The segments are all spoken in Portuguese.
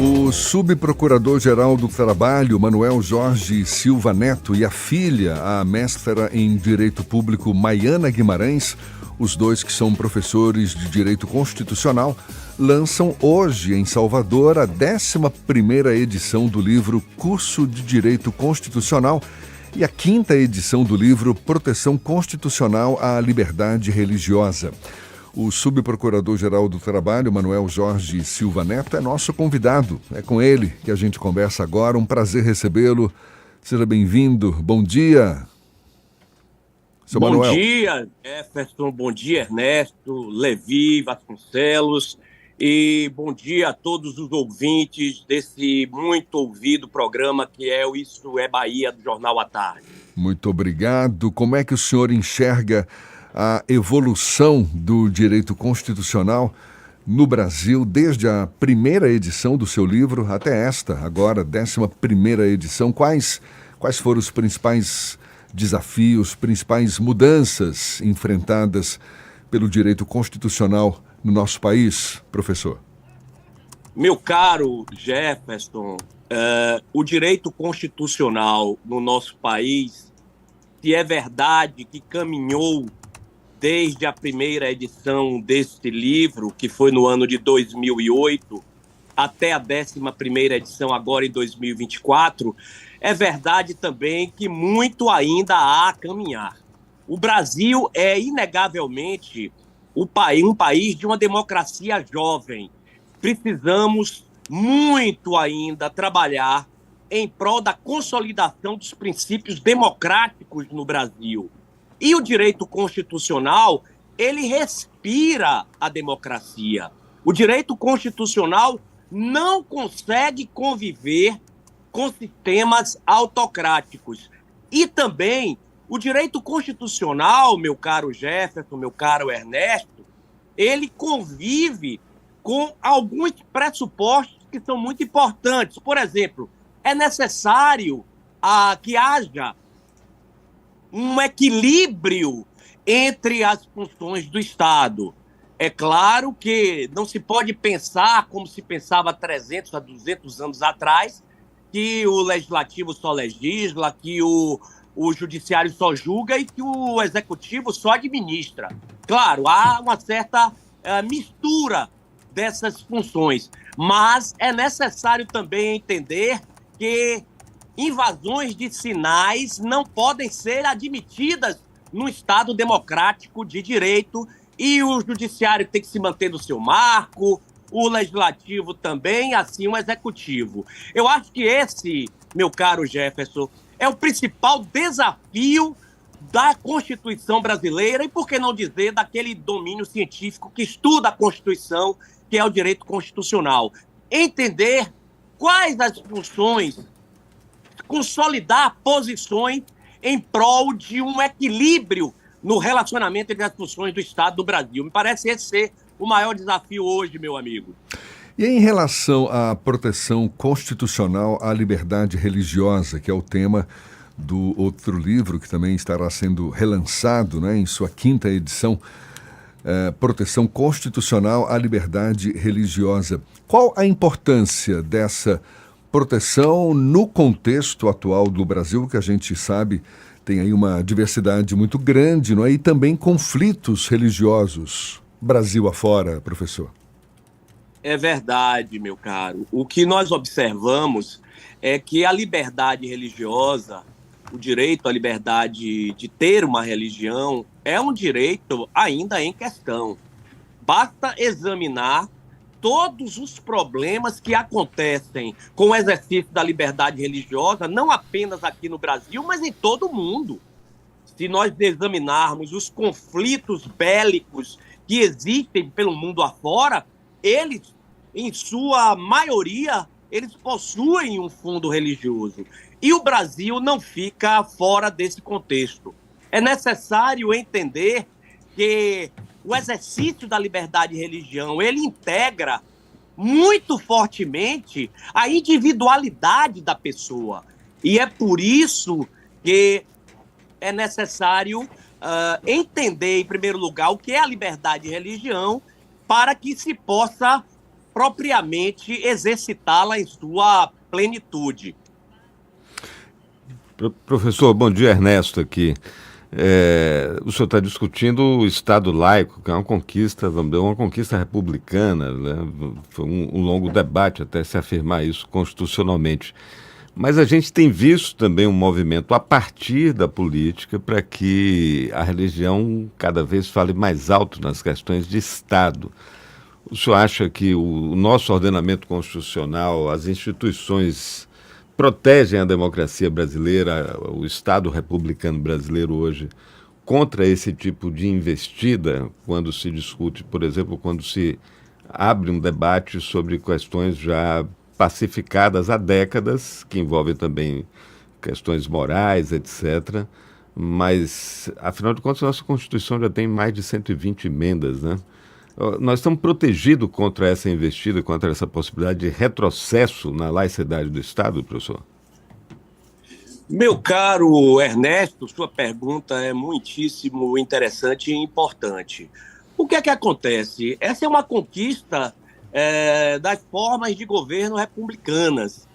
O subprocurador-geral do Trabalho, Manuel Jorge Silva Neto, e a filha, a mestra em Direito Público, Maiana Guimarães, os dois que são professores de Direito Constitucional, lançam hoje em Salvador a 11ª edição do livro Curso de Direito Constitucional e a 5ª edição do livro Proteção Constitucional à Liberdade Religiosa. O subprocurador-geral do Trabalho, Manuel Jorge Silva Neto, é nosso convidado. É com ele que a gente conversa agora. Um prazer recebê-lo. Seja bem-vindo. Bom dia, seu Manuel. Bom dia, Jefferson. Bom dia, Ernesto, Levi, Vasconcelos. E bom dia a todos os ouvintes desse muito ouvido programa que é o Isso é Bahia, do Jornal à Tarde. Muito obrigado. Como é que o senhor enxerga a evolução do direito constitucional no Brasil, desde a primeira edição do seu livro até esta, agora, 11ª edição? Quais foram os principais desafios, principais mudanças enfrentadas pelo direito constitucional no nosso país, professor? Meu caro Jefferson, o direito constitucional no nosso país, se é verdade que caminhou desde a primeira edição deste livro, que foi no ano de 2008, até a 11ª edição agora em 2024, é verdade também que muito ainda há a caminhar. O Brasil é, inegavelmente, um país de uma democracia jovem. Precisamos muito ainda trabalhar em prol da consolidação dos princípios democráticos no Brasil. E o direito constitucional, ele respira a democracia. O direito constitucional não consegue conviver com sistemas autocráticos. E também o direito constitucional, meu caro Jefferson, meu caro Ernesto, ele convive com alguns pressupostos que são muito importantes. Por exemplo, é necessário que haja um equilíbrio entre as funções do Estado. É claro que não se pode pensar como se pensava há 300 a 200 anos atrás, que o legislativo só legisla, que o judiciário só julga e que o executivo só administra. Claro, há uma certa mistura dessas funções, mas é necessário também entender que invasões de sinais não podem ser admitidas no Estado democrático de direito e o judiciário tem que se manter no seu marco, o legislativo também, assim o executivo. Eu acho que esse, meu caro Jefferson, é o principal desafio da Constituição brasileira e, por que não dizer, daquele domínio científico que estuda a Constituição, que é o direito constitucional. Entender quais as funções, consolidar posições em prol de um equilíbrio no relacionamento entre as funções do Estado do Brasil. Me parece esse ser o maior desafio hoje, meu amigo. E em relação à proteção constitucional à liberdade religiosa, que é o tema do outro livro, que também estará sendo relançado, né, em sua 5ª edição, Proteção Constitucional à Liberdade Religiosa. Qual a importância dessa proteção no contexto atual do Brasil, que a gente sabe tem aí uma diversidade muito grande, não é? E também conflitos religiosos, Brasil afora, professor? É verdade, meu caro. O que nós observamos é que a liberdade religiosa, o direito à liberdade de ter uma religião, é um direito ainda em questão. Basta examinar todos os problemas que acontecem com o exercício da liberdade religiosa, não apenas aqui no Brasil, mas em todo o mundo. Se nós examinarmos os conflitos bélicos que existem pelo mundo afora, eles, em sua maioria, eles possuem um fundo religioso. E o Brasil não fica fora desse contexto. É necessário entender que o exercício da liberdade de religião, ele integra muito fortemente a individualidade da pessoa. E é por isso que é necessário entender, em primeiro lugar, o que é a liberdade de religião para que se possa propriamente exercitá-la em sua plenitude. Professor, bom dia, Ernesto aqui. O senhor está discutindo o Estado laico, que é uma conquista, vamos dizer, uma conquista republicana, né? Foi um longo debate até se afirmar isso constitucionalmente. Mas a gente tem visto também um movimento a partir da política para que a religião cada vez fale mais alto nas questões de Estado. O senhor acha que o nosso ordenamento constitucional, as instituições protegem a democracia brasileira, o Estado republicano brasileiro hoje, contra esse tipo de investida, quando se discute, por exemplo, quando se abre um debate sobre questões já pacificadas há décadas, que envolvem também questões morais, etc. Mas, afinal de contas, nossa Constituição já tem mais de 120 emendas, né? Nós estamos protegidos contra essa investida, contra essa possibilidade de retrocesso na laicidade do Estado, professor? Meu caro Ernesto, sua pergunta é muitíssimo interessante e importante. O que é que acontece? Essa é uma conquista das formas de governo republicanas.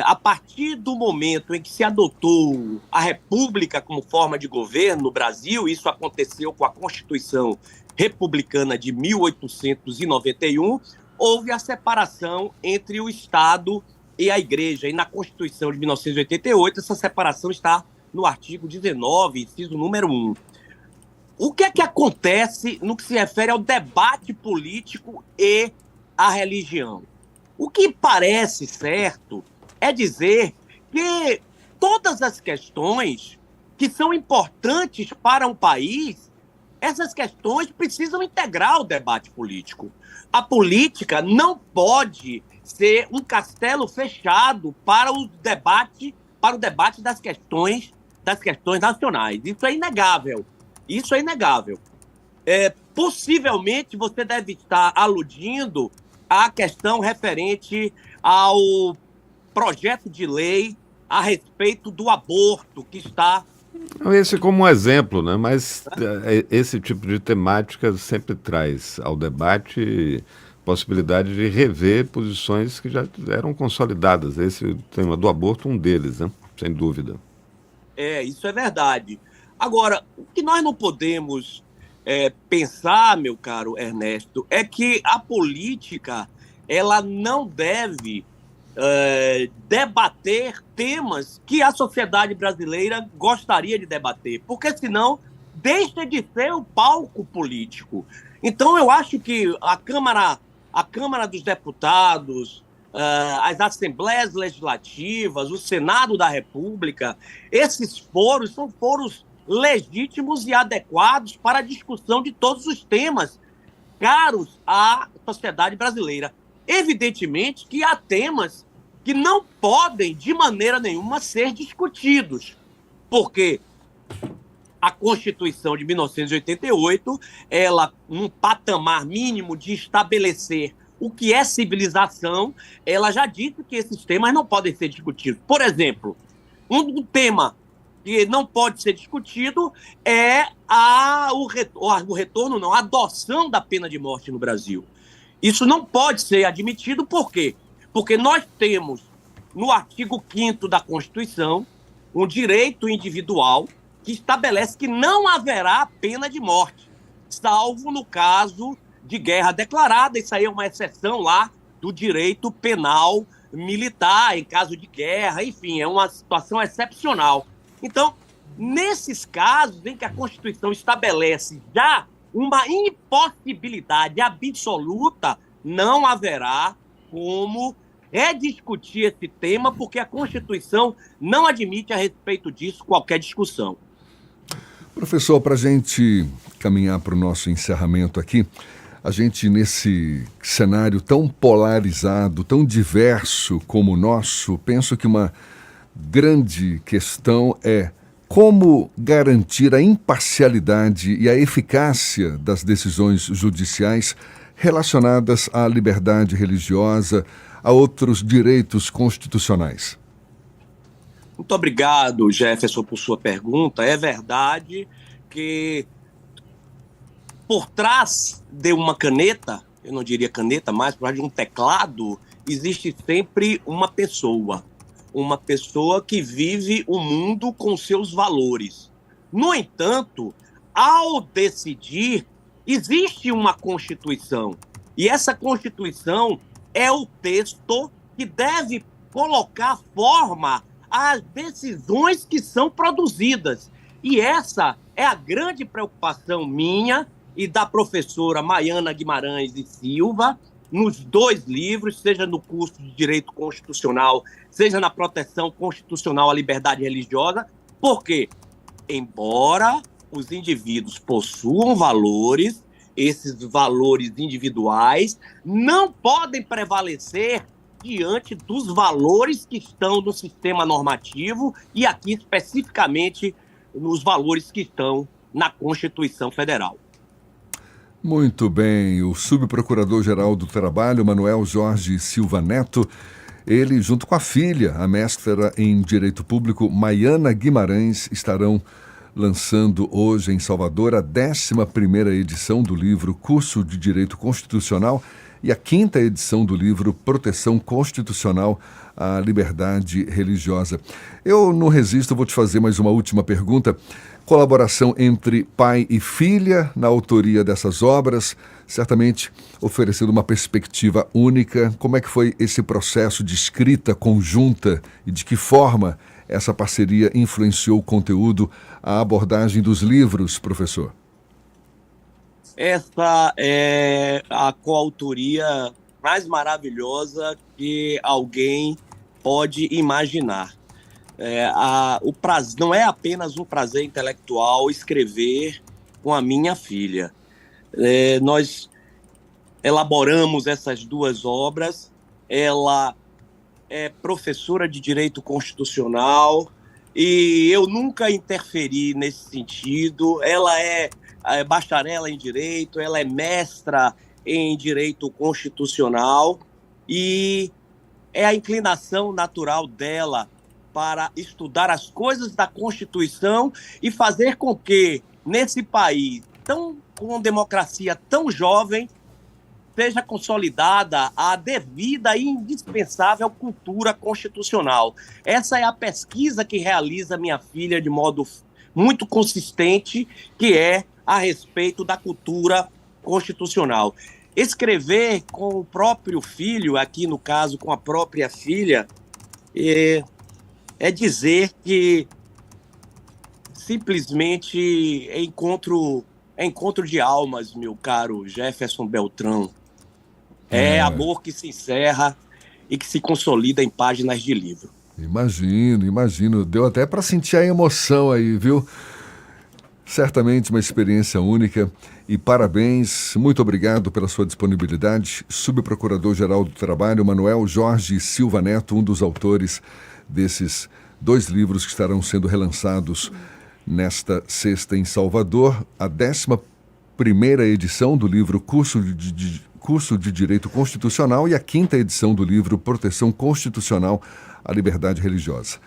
A partir do momento em que se adotou a República como forma de governo no Brasil, isso aconteceu com a Constituição Republicana de 1891, houve a separação entre o Estado e a Igreja. E na Constituição de 1988, essa separação está no artigo 19, inciso número 1. O que é que acontece no que se refere ao debate político e à religião? O que parece certo é dizer que todas as questões que são importantes para um país, essas questões precisam integrar o debate político. A política não pode ser um castelo fechado para o debate das questões nacionais. Isso é inegável. Isso é inegável. Possivelmente você deve estar aludindo à questão referente ao projeto de lei a respeito do aborto que está... Esse como um exemplo, né? Mas esse tipo de temática sempre traz ao debate possibilidade de rever posições que já eram consolidadas. Esse tema do aborto, um deles, né? Sem dúvida. Isso é verdade. Agora, o que nós não podemos pensar, meu caro Ernesto, é que a política ela não deve debater temas que a sociedade brasileira gostaria de debater, porque senão deixa de ser o palco político. Então eu acho que a Câmara dos Deputados, as Assembleias Legislativas, o Senado da República, esses foros são foros legítimos e adequados para a discussão de todos os temas caros à sociedade brasileira. Evidentemente que há temas que não podem, de maneira nenhuma, ser discutidos, porque a Constituição de 1988, ela, num patamar mínimo de estabelecer o que é civilização, ela já disse que esses temas não podem ser discutidos. Por exemplo, um tema que não pode ser discutido é a adoção da pena de morte no Brasil. Isso não pode ser admitido, por quê? Porque nós temos, no artigo 5º da Constituição, um direito individual que estabelece que não haverá pena de morte, salvo no caso de guerra declarada. Isso aí é uma exceção lá do direito penal militar, em caso de guerra, enfim, é uma situação excepcional. Então, nesses casos em que a Constituição estabelece já uma impossibilidade absoluta, não haverá como rediscutir esse tema, porque a Constituição não admite a respeito disso qualquer discussão. Professor, para a gente caminhar para o nosso encerramento aqui, a gente nesse cenário tão polarizado, tão diverso como o nosso, penso que uma grande questão é como garantir a imparcialidade e a eficácia das decisões judiciais relacionadas à liberdade religiosa, a outros direitos constitucionais. Muito obrigado, Jefferson, por sua pergunta. É verdade que por trás de uma caneta eu não diria caneta mais, por trás de um teclado, existe sempre uma pessoa que vive o mundo com seus valores. No entanto, ao decidir, existe uma Constituição. E essa Constituição é o texto que deve colocar forma às decisões que são produzidas. E essa é a grande preocupação minha e da professora Maiana Guimarães e Silva, nos 2 livros, seja no curso de Direito Constitucional, seja na proteção constitucional à liberdade religiosa, porque, embora os indivíduos possuam valores, esses valores individuais não podem prevalecer diante dos valores que estão no sistema normativo e aqui especificamente nos valores que estão na Constituição Federal. Muito bem, o subprocurador-geral do Trabalho, Manuel Jorge Silva Neto, ele, junto com a filha, a mestra em Direito Público, Maiana Guimarães, estarão lançando hoje em Salvador a 11ª edição do livro Curso de Direito Constitucional e a 5ª edição do livro Proteção Constitucional à Liberdade Religiosa. Eu não resisto, vou te fazer mais uma última pergunta. Colaboração entre pai e filha na autoria dessas obras, certamente oferecendo uma perspectiva única. Como é que foi esse processo de escrita conjunta e de que forma essa parceria influenciou o conteúdo, a abordagem dos livros, professor? Essa é a coautoria mais maravilhosa que alguém pode imaginar. Não é apenas um prazer intelectual escrever com a minha filha. Nós elaboramos essas 2 obras. Ela é professora de Direito Constitucional e eu nunca interferi nesse sentido. Ela é bacharela em Direito, ela é mestra em Direito Constitucional e é a inclinação natural dela para estudar as coisas da Constituição e fazer com que, nesse país com democracia tão jovem, seja consolidada a devida e indispensável cultura constitucional. Essa é a pesquisa que realiza minha filha de modo muito consistente, que é a respeito da cultura constitucional. Escrever com o próprio filho, aqui no caso com a própria filha, é dizer que simplesmente é encontro de almas, meu caro Jefferson Beltrão. É amor que se encerra e que se consolida em páginas de livro. Imagino. Deu até para sentir a emoção aí, viu? Certamente uma experiência única e parabéns, muito obrigado pela sua disponibilidade. Subprocurador-geral do Trabalho, Manuel Jorge Silva Neto, um dos autores desses 2 livros que estarão sendo relançados nesta sexta em Salvador, a 11ª edição do livro Curso de Direito Constitucional e a 5ª edição do livro Proteção Constitucional à Liberdade Religiosa,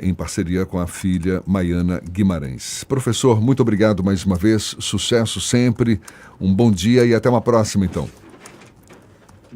em parceria com a filha Maiana Guimarães. Professor, muito obrigado mais uma vez, sucesso sempre, um bom dia e até uma próxima, então.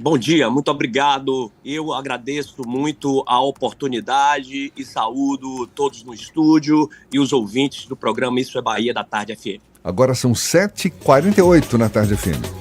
Bom dia, muito obrigado. Eu agradeço muito a oportunidade e saúdo todos no estúdio e os ouvintes do programa Isso é Bahia da Tarde FM. Agora são 7h48 na Tarde FM.